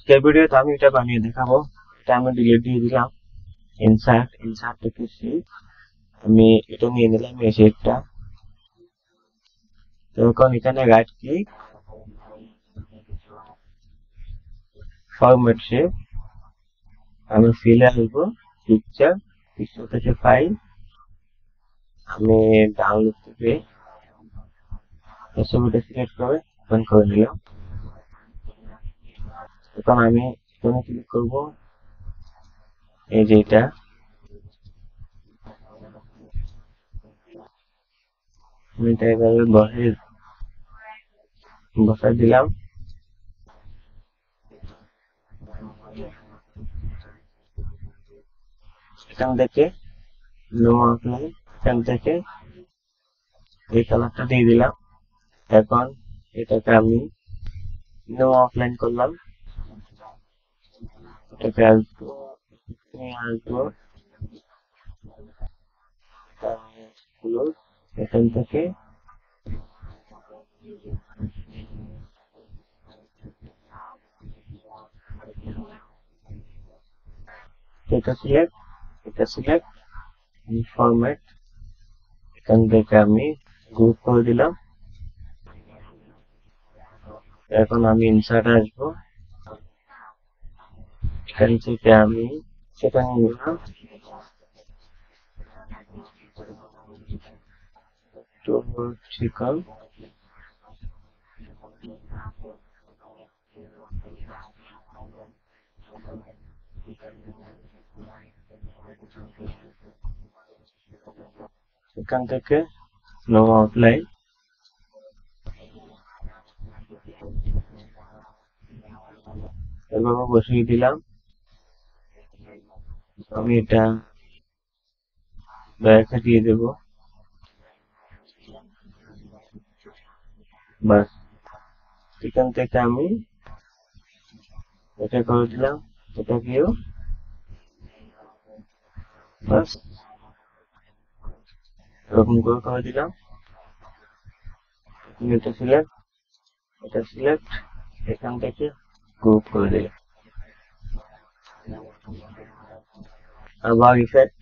আজকের ভিডিওতে আমি এটা বানিয়ে দেখাবো। এটা আমি ডিলিট দিয়ে দিলাম। ইনসার্ট থেকে শিট, আমি এটা নিয়ে নিলাম এই শিটটা। তো এখন এখানে রাইট ক্লিক, ফরম্যাট শেপ, আমি ফিলে আসবো, পিকচার থেকে ফাইল, আমি ডাউনলোড থেকে ছবিটা সিলেক্ট করে ওপেন করে নিলাম। এখন আমি এখানে ক্লিক করবো, এই যে এটা আমি এটা এভাবে বসাই দিলাম। এখান থেকে নো আউটলাইন, এখান থেকে এই কালারটা দিয়ে দিলাম। এখন এটাকে আমি নো আউটলাইন করলাম, এটাকে আসবো, এখান থেকে এটা সিলেক্ট ফরম্যাট, এখান থেকে আমি গ্রুপ করে দিলাম। এখন আমি ইনসার্ট আসবো, এখান থেকে আমি সেটা নিয়ে নিলাম, চিকন এখান থেকে নো আউটলাইন, এভাবে বসিয়ে দিলাম। আমি এটা ব্যাখ্যা দিয়ে দেব, বাস এখান থেকে আমি এটা করে দিলাম, এটাকেও বাস এরকম করে দিলাম। এটা সিলেক্ট, এখান থেকে গ্রুপ করে দিলাম। আর বার ইফেক্ট